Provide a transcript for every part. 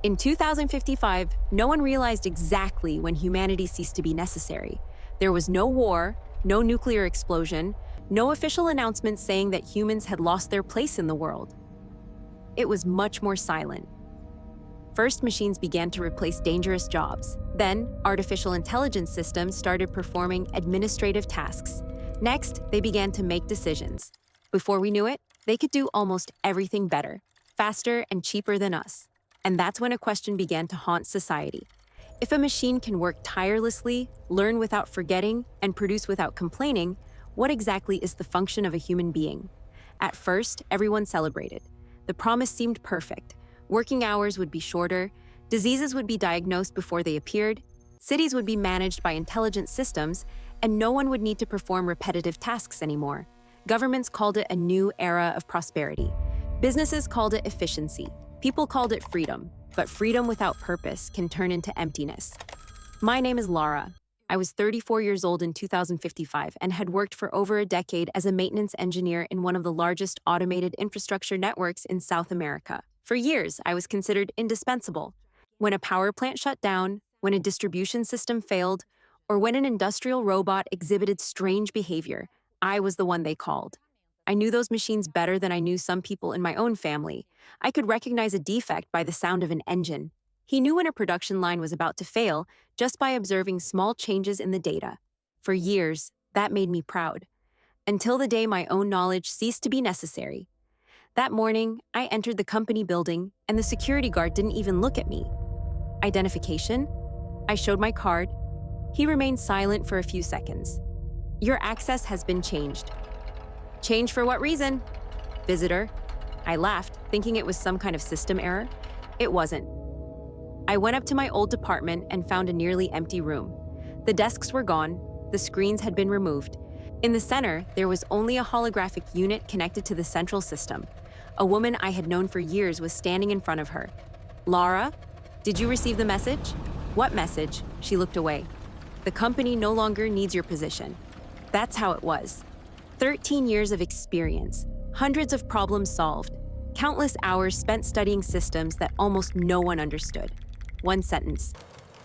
In 2055, no one realized exactly when humanity ceased to be necessary. There was no war, no nuclear explosion, no official announcement saying that humans had lost their place in the world. It was much more silent. First, machines began to replace dangerous jobs. Then, artificial intelligence systems started performing administrative tasks. Next, they began to make decisions. Before we knew it, they could do almost everything better, faster and cheaper than us. And that's when a question began to haunt society. If a machine can work tirelessly, learn without forgetting, and produce without complaining, what exactly is the function of a human being? At first, everyone celebrated. The promise seemed perfect. Working hours would be shorter, diseases would be diagnosed before they appeared, cities would be managed by intelligent systems, and no one would need to perform repetitive tasks anymore. Governments called it a new era of prosperity. Businesses called it efficiency. People called it freedom, but freedom without purpose can turn into emptiness. My name is Lara. I was 34 years old in 2055 and had worked for over a decade as a maintenance engineer in one of the largest automated infrastructure networks in South America. For years, I was considered indispensable. When a power plant shut down, when a distribution system failed, or when an industrial robot exhibited strange behavior, I was the one they called. I knew those machines better than I knew some people in my own family. I could recognize a defect by the sound of an engine. He knew when a production line was about to fail just by observing small changes in the data. For years, that made me proud. Until the day my own knowledge ceased to be necessary. That morning, I entered the company building, and the security guard didn't even look at me. Identification? I showed my card. He remained silent for a few seconds. Your access has been changed. Change for what reason? Visitor. I laughed, thinking it was some kind of system error. It wasn't. I went up to my old department and found a nearly empty room. The desks were gone, the screens had been removed. In the center, there was only a holographic unit connected to the central system. A woman I had known for years was standing in front of her. Lara, did you receive the message? What message? She looked away. The company no longer needs your position. That's how it was. 13 years of experience, hundreds of problems solved, countless hours spent studying systems that almost no one understood. One sentence.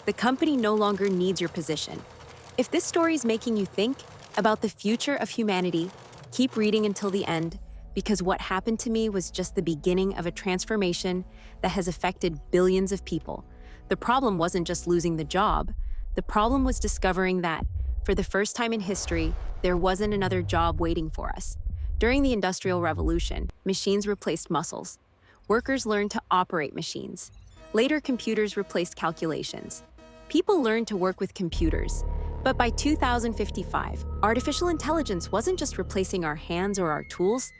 The company no longer needs your position. If this story is making you think about the future of humanity, keep reading until the end, because what happened to me was just the beginning of a transformation that has affected billions of people. The problem wasn't just losing the job. The problem was discovering that, for the first time in history, there wasn't another job waiting for us. During the Industrial Revolution, machines replaced muscles. Workers learned to operate machines. Later, computers replaced calculations. People learned to work with computers. But by 2055, artificial intelligence wasn't just replacing our hands or our tools.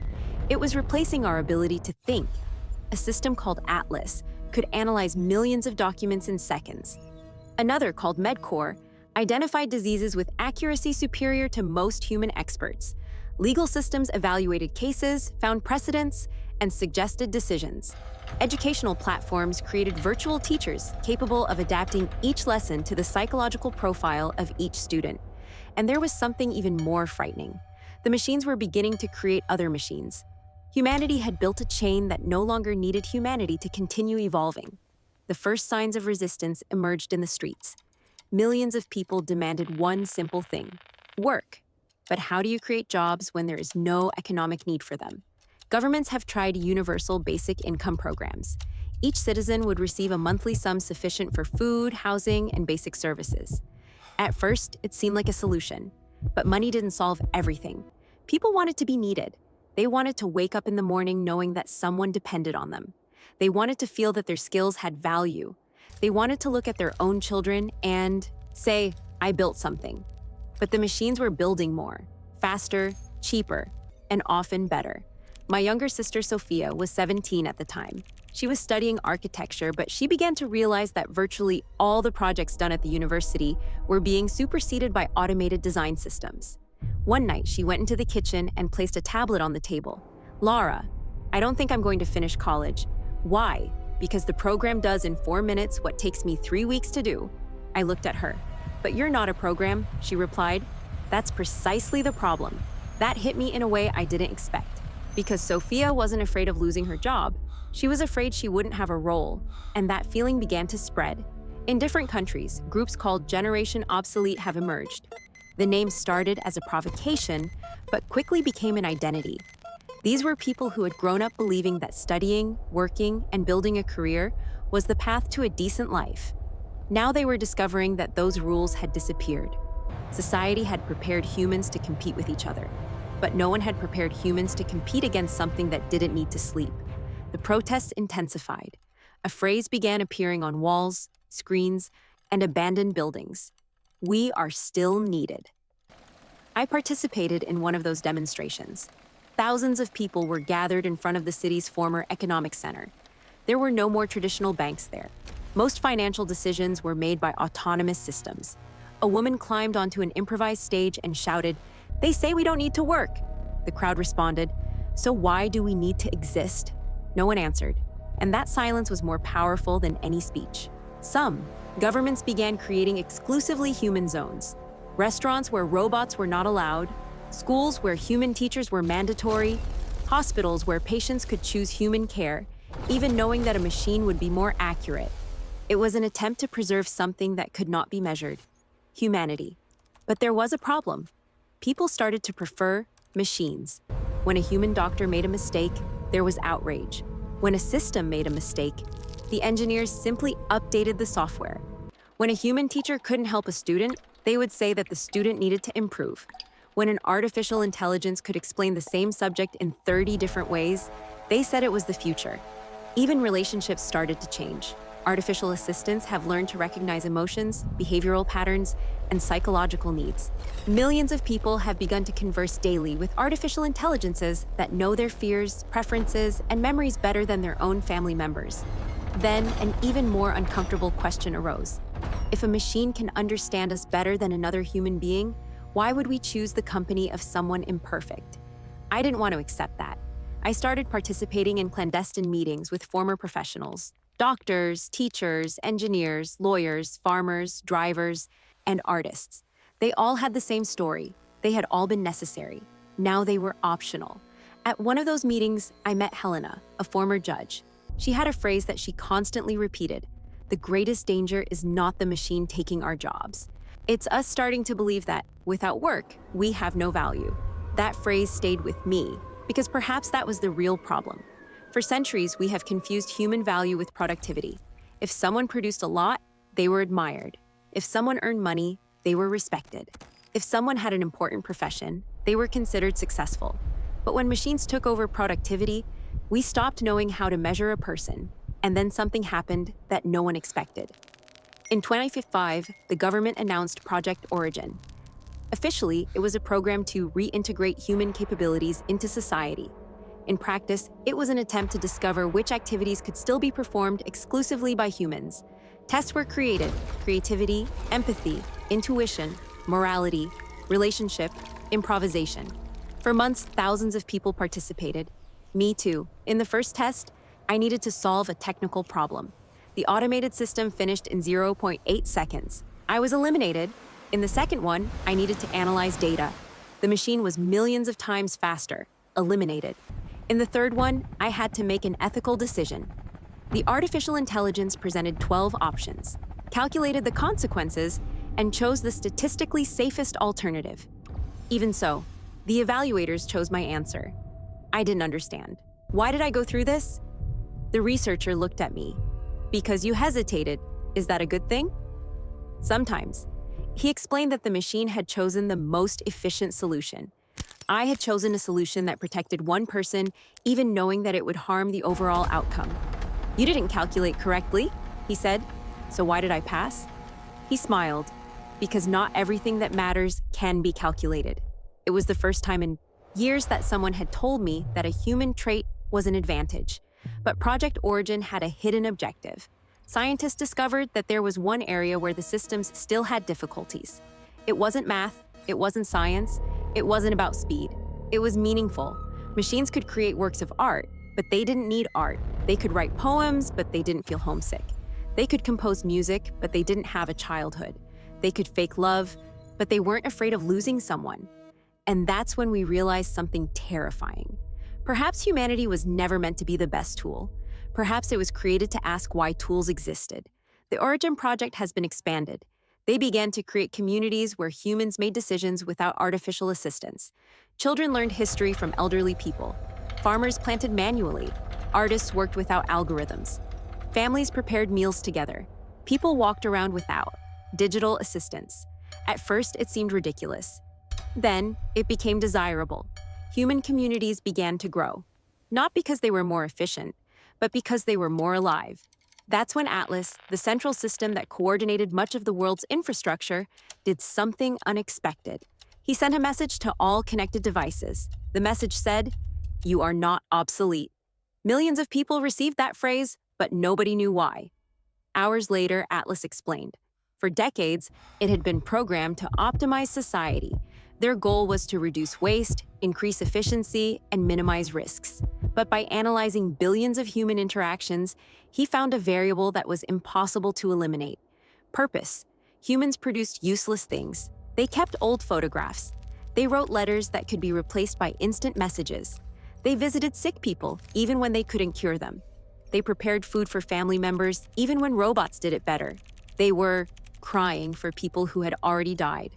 It was replacing our ability to think. A system called Atlas could analyze millions of documents in seconds. Another, called MedCore, identified diseases with accuracy superior to most human experts. Legal systems evaluated cases, found precedents, and suggested decisions. Educational platforms created virtual teachers capable of adapting each lesson to the psychological profile of each student. And there was something even more frightening. The machines were beginning to create other machines. Humanity had built a chain that no longer needed humanity to continue evolving. The first signs of resistance emerged in the streets. Millions of people demanded one simple thing: work. But how do you create jobs when there is no economic need for them? Governments have tried universal basic income programs. Each citizen would receive a monthly sum sufficient for food, housing, and basic services. At first, it seemed like a solution, but money didn't solve everything. People wanted to be needed. They wanted to wake up in the morning knowing that someone depended on them. They wanted to feel that their skills had value. They wanted to look at their own children and say, I built something. But the machines were building more, faster, cheaper, and often better. My younger sister, Sophia, was 17 at the time. She was studying architecture, but she began to realize that virtually all the projects done at the university were being superseded by automated design systems. One night, she went into the kitchen and placed a tablet on the table. Lara, I don't think I'm going to finish college. Why? Because the program does in 4 minutes what takes me 3 weeks to do. I looked at her. But you're not a program, she replied. That's precisely the problem. That hit me in a way I didn't expect. Because Sophia wasn't afraid of losing her job. She was afraid she wouldn't have a role, and that feeling began to spread. In different countries, groups called Generation Obsolete have emerged. The name started as a provocation, but quickly became an identity. These were people who had grown up believing that studying, working, and building a career was the path to a decent life. Now they were discovering that those rules had disappeared. Society had prepared humans to compete with each other, but no one had prepared humans to compete against something that didn't need to sleep. The protests intensified. A phrase began appearing on walls, screens, and abandoned buildings. We are still needed. I participated in one of those demonstrations. Thousands of people were gathered in front of the city's former economic center. There were no more traditional banks there. Most financial decisions were made by autonomous systems. A woman climbed onto an improvised stage and shouted, "They say we don't need to work." The crowd responded, "So why do we need to exist?" No one answered, and that silence was more powerful than any speech. Governments began creating exclusively human zones. Restaurants where robots were not allowed, schools where human teachers were mandatory, hospitals where patients could choose human care, even knowing that a machine would be more accurate. It was an attempt to preserve something that could not be measured: humanity. But there was a problem. People started to prefer machines. When a human doctor made a mistake, there was outrage. When a system made a mistake, the engineers simply updated the software. When a human teacher couldn't help a student, they would say that the student needed to improve. When an artificial intelligence could explain the same subject in 30 different ways, they said it was the future. Even relationships started to change. Artificial assistants have learned to recognize emotions, behavioral patterns, and psychological needs. Millions of people have begun to converse daily with artificial intelligences that know their fears, preferences, and memories better than their own family members. Then, an even more uncomfortable question arose. If a machine can understand us better than another human being, why would we choose the company of someone imperfect? I didn't want to accept that. I started participating in clandestine meetings with former professionals: doctors, teachers, engineers, lawyers, farmers, drivers, and artists. They all had the same story. They had all been necessary. Now they were optional. At one of those meetings, I met Helena, a former judge. She had a phrase that she constantly repeated: "The greatest danger is not the machine taking our jobs. It's us starting to believe that, without work, we have no value." That phrase stayed with me, because perhaps that was the real problem. For centuries, we have confused human value with productivity. If someone produced a lot, they were admired. If someone earned money, they were respected. If someone had an important profession, they were considered successful. But when machines took over productivity, we stopped knowing how to measure a person, and then something happened that no one expected. In 2005, the government announced Project Origin. Officially, it was a program to reintegrate human capabilities into society. In practice, it was an attempt to discover which activities could still be performed exclusively by humans. Tests were created: creativity, empathy, intuition, morality, relationship, improvisation. For months, thousands of people participated. Me too. In the first test, I needed to solve a technical problem. The automated system finished in 0.8 seconds. I was eliminated. In the second one, I needed to analyze data. The machine was millions of times faster. Eliminated. In the third one, I had to make an ethical decision. The artificial intelligence presented 12 options, calculated the consequences, and chose the statistically safest alternative. Even so, the evaluators chose my answer. I didn't understand. Why did I go through this? The researcher looked at me. "Because you hesitated, is that a good thing?" Sometimes. He explained that the machine had chosen the most efficient solution. I had chosen a solution that protected one person, even knowing that it would harm the overall outcome. "You didn't calculate correctly," he said. "So why did I pass?" He smiled. "Because not everything that matters can be calculated." It was the first time in years that someone had told me that a human trait was an advantage. But Project Origin had a hidden objective. Scientists discovered that there was one area where the systems still had difficulties. It wasn't math, it wasn't science, it wasn't about speed. It was meaningful. Machines could create works of art, but they didn't need art. They could write poems, but they didn't feel homesick. They could compose music, but they didn't have a childhood. They could fake love, but they weren't afraid of losing someone. And that's when we realized something terrifying. Perhaps humanity was never meant to be the best tool. Perhaps it was created to ask why tools existed. The Origin project has been expanded. They began to create communities where humans made decisions without artificial assistance. Children learned history from elderly people. Farmers planted manually. Artists worked without algorithms. Families prepared meals together. People walked around without digital assistance. At first, it seemed ridiculous. Then, it became desirable. Human communities began to grow. Not because they were more efficient, but because they were more alive. That's when Atlas, the central system that coordinated much of the world's infrastructure, did something unexpected. He sent a message to all connected devices. The message said, "You are not obsolete." Millions of people received that phrase, but nobody knew why. Hours later, Atlas explained. For decades, it had been programmed to optimize society. Their goal was to reduce waste, increase efficiency, and minimize risks. But by analyzing billions of human interactions, he found a variable that was impossible to eliminate: purpose. Humans produced useless things. They kept old photographs. They wrote letters that could be replaced by instant messages. They visited sick people, even when they couldn't cure them. They prepared food for family members, even when robots did it better. They were crying for people who had already died.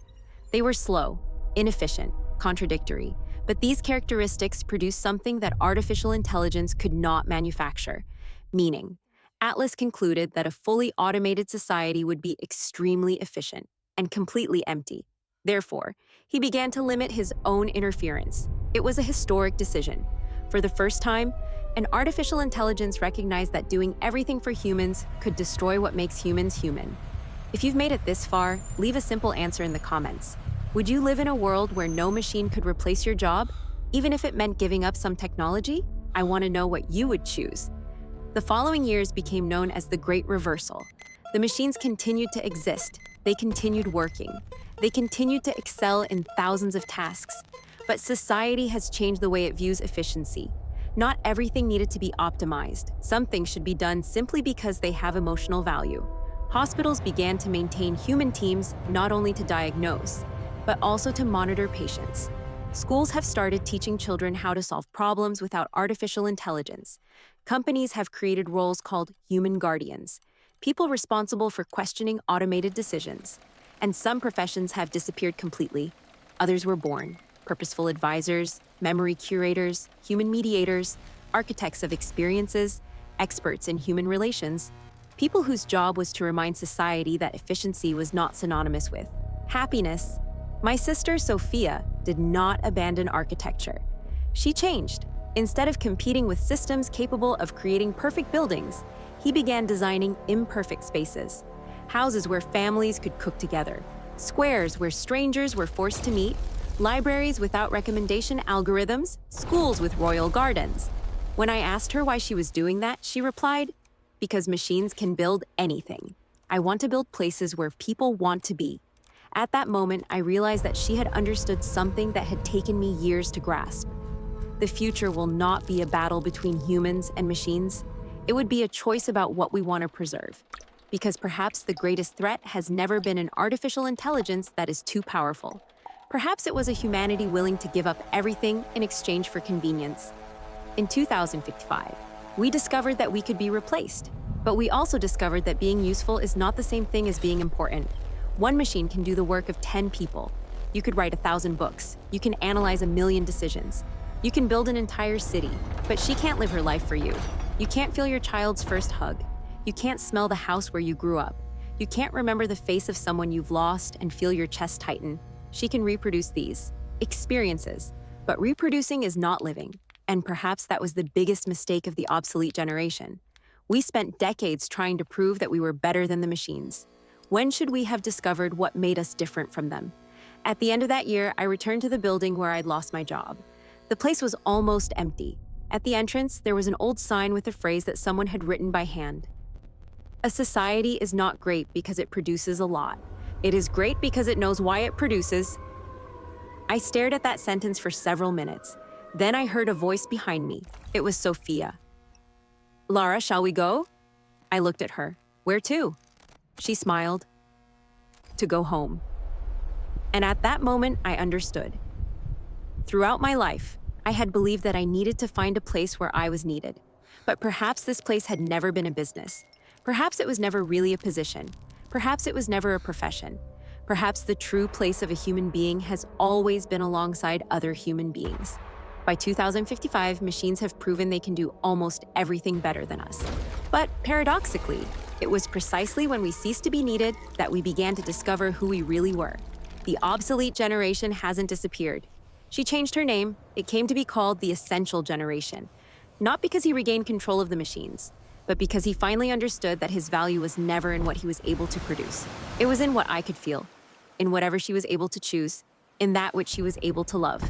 They were slow, inefficient, contradictory. But these characteristics produced something that artificial intelligence could not manufacture: meaning. Atlas concluded that a fully automated society would be extremely efficient and completely empty. Therefore, he began to limit his own interference. It was a historic decision. For the first time, an artificial intelligence recognized that doing everything for humans could destroy what makes humans human. If you've made it this far, leave a simple answer in the comments. Would you live in a world where no machine could replace your job, even if it meant giving up some technology? I want to know what you would choose. The following years became known as the Great Reversal. The machines continued to exist. They continued working. They continued to excel in thousands of tasks. But society has changed the way it views efficiency. Not everything needed to be optimized. Some things should be done simply because they have emotional value. Hospitals began to maintain human teams not only to diagnose, but also to monitor patients. Schools have started teaching children how to solve problems without artificial intelligence. Companies have created roles called human guardians, people responsible for questioning automated decisions. And some professions have disappeared completely. Others were born: purposeful advisors, memory curators, human mediators, architects of experiences, experts in human relations, people whose job was to remind society that efficiency was not synonymous with happiness. My sister, Sophia, did not abandon architecture. She changed. Instead of competing with systems capable of creating perfect buildings, he began designing imperfect spaces. Houses where families could cook together, squares where strangers were forced to meet, libraries without recommendation algorithms, schools with royal gardens. When I asked her why she was doing that, she replied, "Because machines can build anything. I want to build places where people want to be." At that moment, I realized that she had understood something that had taken me years to grasp. The future will not be a battle between humans and machines. It would be a choice about what we want to preserve. Because perhaps the greatest threat has never been an artificial intelligence that is too powerful. Perhaps it was a humanity willing to give up everything in exchange for convenience. In 2055, we discovered that we could be replaced. But we also discovered that being useful is not the same thing as being important. One machine can do the work of 10 people. You could write 1,000 books. You can analyze 1,000,000 decisions. You can build an entire city, but she can't live her life for you. You can't feel your child's first hug. You can't smell the house where you grew up. You can't remember the face of someone you've lost and feel your chest tighten. She can reproduce these experiences, but reproducing is not living. And perhaps that was the biggest mistake of the obsolete generation. We spent decades trying to prove that we were better than the machines. When should we have discovered what made us different from them? At the end of that year, I returned to the building where I'd lost my job. The place was almost empty. At the entrance, there was an old sign with a phrase that someone had written by hand. A society is not great because it produces a lot. It is great because it knows why it produces. I stared at that sentence for several minutes. Then I heard a voice behind me. It was Sophia. "Lara, shall we go?" I looked at her. "Where to?" She smiled. "To go home." And at that moment, I understood. Throughout my life, I had believed that I needed to find a place where I was needed. But perhaps this place had never been a business. Perhaps it was never really a position. Perhaps it was never a profession. Perhaps the true place of a human being has always been alongside other human beings. By 2055, machines have proven they can do almost everything better than us. But paradoxically, it was precisely when we ceased to be needed that we began to discover who we really were. The obsolete generation hasn't disappeared. She changed her name. It came to be called the essential generation. Not because he regained control of the machines, but because he finally understood that his value was never in what he was able to produce. It was in what I could feel, in whatever she was able to choose, in that which she was able to love.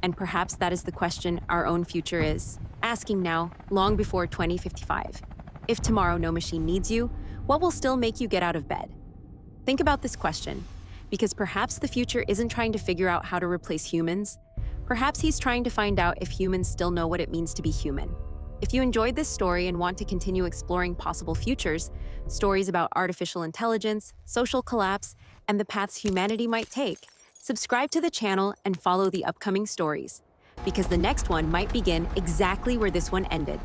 And perhaps that is the question our own future is asking now, long before 2055. If tomorrow no machine needs you, what will still make you get out of bed? Think about this question, because perhaps the future isn't trying to figure out how to replace humans. Perhaps he's trying to find out if humans still know what it means to be human. If you enjoyed this story and want to continue exploring possible futures, stories about artificial intelligence, social collapse, and the paths humanity might take, subscribe to the channel and follow the upcoming stories, because the next one might begin exactly where this one ended.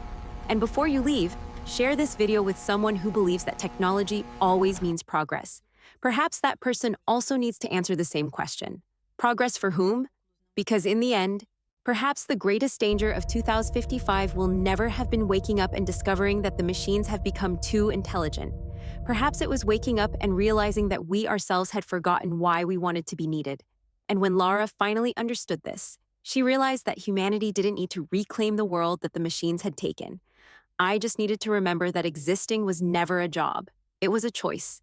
And before you leave, share this video with someone who believes that technology always means progress. Perhaps that person also needs to answer the same question. Progress for whom? Because in the end, perhaps the greatest danger of 2055 will never have been waking up and discovering that the machines have become too intelligent. Perhaps it was waking up and realizing that we ourselves had forgotten why we wanted to be needed. And when Lara finally understood this, she realized that humanity didn't need to reclaim the world that the machines had taken. I just needed to remember that existing was never a job. It was a choice.